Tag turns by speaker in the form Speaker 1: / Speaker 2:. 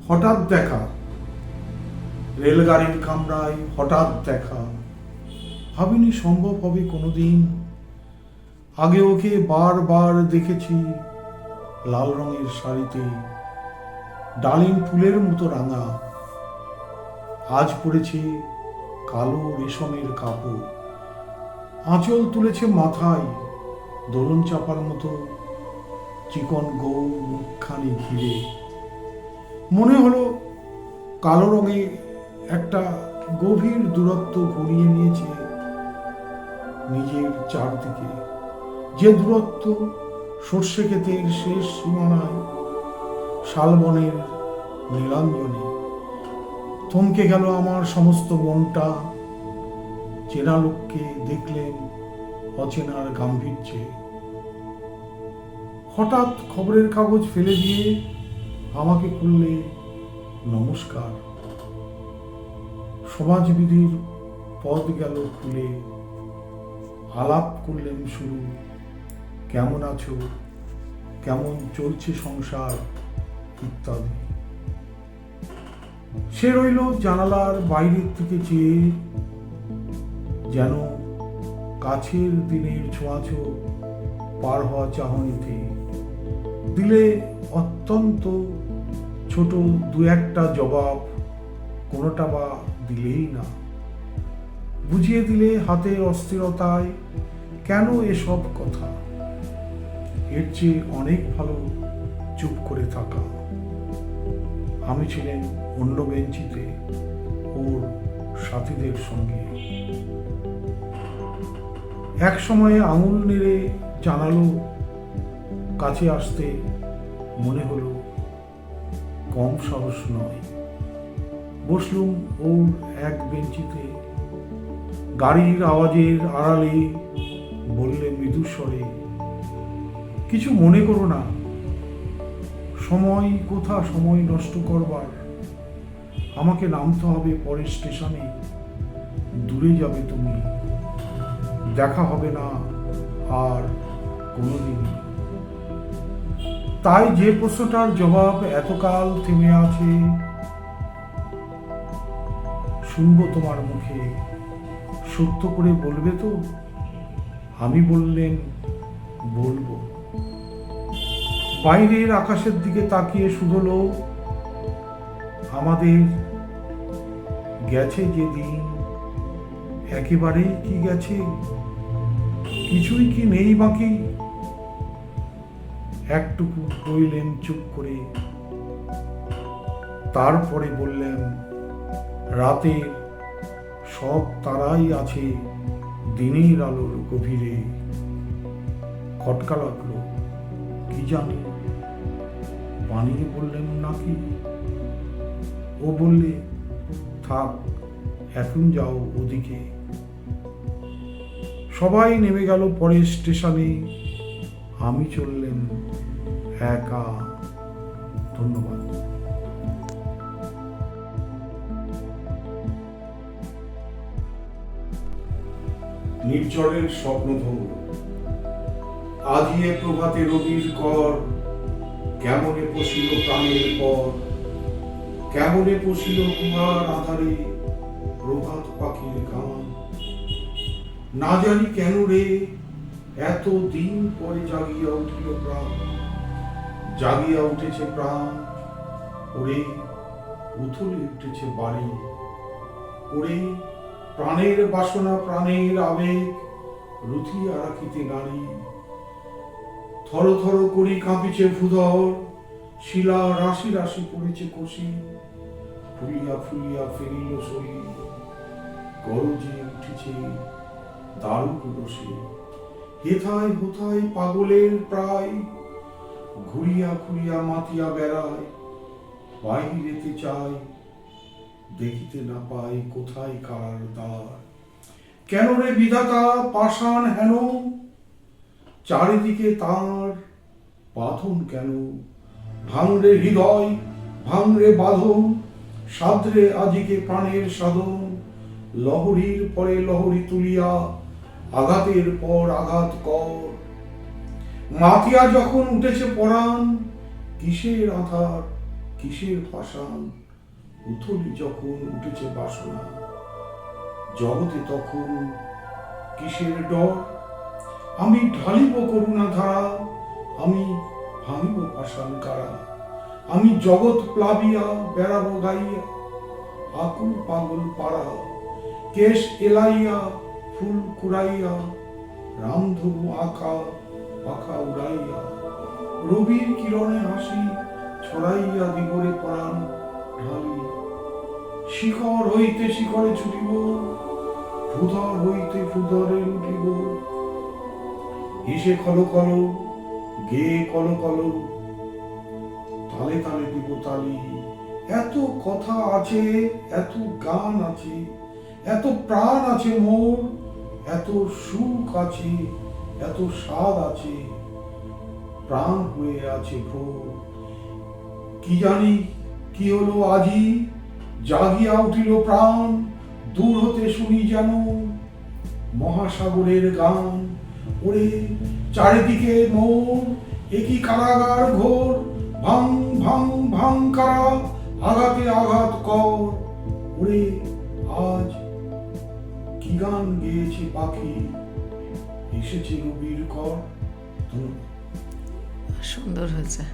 Speaker 1: হঠাৎ দেখা, রেলগাড়ির কামরায় হঠাৎ দেখা। ভাবিনি সম্ভব হবে কোনোদিন। আগে ওকে বারবার দেখেছি লাল রঙের শাড়িতে, ডালিম ফুলের মতো রাঙা। আজ পড়েছে কালো রেশমের কাপড়, আঁচল তুলেছে মাথায়, দোলন চাপার মতো চিকন গৌর মুখখানি ঘিরে। মনে হলো কালো রঙে একটা গভীর দূরত্ব ঘুরিয়ে নিয়েছে নিজের চারদিকে, যে দূরত্ব সর্ষে ক্ষেতের শেষ সীমানায়, শালবনের নীলাঞ্জনে। থমকে গেল আমার সমস্ত মনটা। চেনা লোককে দেখলেন অচেনার গাম্ভীর্যে। হঠাৎ খবরের কাগজ ফেলে দিয়ে আমাকে করলে নমস্কার। সমাজবিধির পথ গেল খুলে, আলাপ করলেন শুরু। কেমন আছো, কেমন চলছে সংসার ইত্যাদি। সে রইল জানালার বাইরের দিকে চেয়ে, যেন কাছের দিনের ছোঁয়াছো পার হওয়া চাহনিতে। দিলে অত্যন্ত ছোট দু একটা জবাব, কোনোটা বা দিলেই না। বুঝিয়ে দিলে হাতের অস্থিরতায় কেন এসব কথা। এর চেয়ে অনেক ভালো চুপ করে থাকা। আমি ছিলেন অন্য বেঞ্চিতে ওর সাথীদের সঙ্গে। এক সময়ে আঙুল নেড়ে জানালো কাছে আসতে। মনে হলো কম সাহস নয়। বসলুম ওর এক বেঞ্চিতে। গাড়ির আওয়াজের আড়ালে বললে মৃদু স্বরে, কিছু মনে করো না। সময় কোথা সময় নষ্ট করবার। আমাকে নামতে হবে পরের স্টেশনে। দূরে যাবে তুমি, দেখা হবে না আর কোনোদিনই। তাই যে প্রশ্নটার জবাব এতকাল থেমে আছে, শুনবো তোমার মুখে। সত্য করে বলবে তো? আমি বললেন বলবো। বাইরের আকাশের দিকে তাকিয়ে শুধলো, আমাদের গেছে যে দিন, একেবারেই কি গেছে? কিছুই কি নেই বাকি? একটুকু রইলেন চুপ করে। তারপরে বললেন, রাতের সব তারাই আছে দিনের আলোর গভীরে। খটকা লাগলো, কি জানি বানিয়ে বললেন নাকি। ও বললে, থাক এখন যাও ওদিকে। সবাই নেমে গেল পরের স্টেশনে। আমি চললেন একা। ধন্যবাদ। নির্ঝরের স্বপ্নভঙ্গ। আজিয়ে প্রভাতে রবির কর, কেমনে পশিল প্রাণের পর। কেমনে পশিল কুমার আধারে প্রভাত পাখির গান। না জানি কেন রে এত দিন পরে জাগিয়া উঠিল প্রাণ। জাগিয়া উঠেছে প্রাণ, ওরে উথলে উঠেছে বাড়ি। ওরে প্রাণের বাসনা, প্রাণের আবেগ রুথিয়া রাখিতে নারী। থর থর করি কাঁপিছে ভূধর, শিলা রাশি রাশি পড়েছে কষি। ফুলিয়া ফুলিয়া ফেরিল শরীর, গরজে উঠেছে দারুক রসে। হেথায় হোথায় পাগলের প্রায়, ঘুরিয়া ঘুরিয়া মাতিয়া বেড়ায়। বাহিরেতে চাই, দেখিতে না পাই কোথায় কার দ্বার। কেন রে বিধাতা পাষাণ হেন, চারিদিকে তার বাঁধন কেন। ভাঙরে হৃদয়, ভাঙরে বাঁধন, সাধরে আজিকে প্রাণের সাধন। লহরীর পরে লহরী তুলিয়া, আঘাতের পর আঘাত কর। মাতিয়া যখন উঠেছে পরাণ, কিসের আধার কিসের পাষাণ, উথলি যখন উঠেছে বাসনা, জগতে তখন কিসের ডর? আমি ঢালিব করুণা ধারা, আমি ভাঙিব পাষাণ কারা, আমি জগৎ প্লাবিয়া বেড়াবো গাইয়া, আকুল পাগল পাড়া, কেশ এলাইয়া ফুল কুড়াইয়া, রামধনু আঁকা পাখা উড়াইয়া, রবির কিরণে হাসি ছড়াইয়া দিবরে প্রাণ ঢালি, শিখর হইতে শিখরে ছুটিব, ভূধর হইতে ভূধরে উঠিব, হেসে কল কল গেয়ে কল কল, তালে তালে দিব তালি। এত কথা আছে, এত গান আছে, এত প্রাণ আছে মোর, এত সুখ আছে, এত স্বাদ আছে, প্রাণ হয়ে আছে ভোর। কি জানি কি হলো আজি, জাগিয়া উঠিল প্রাণ, দূর হতে শুনি যেন মহাসাগরের গান। ওরে চারিদিকে মোর, একই কারাগার ঘোর, ভাং ভাং ভাং কারা, আঘাতে আঘাত কর। ওরে আজ কি গান গেয়েছে পাখি, এসেছে রবির কর।
Speaker 2: সুন্দর হয়েছে।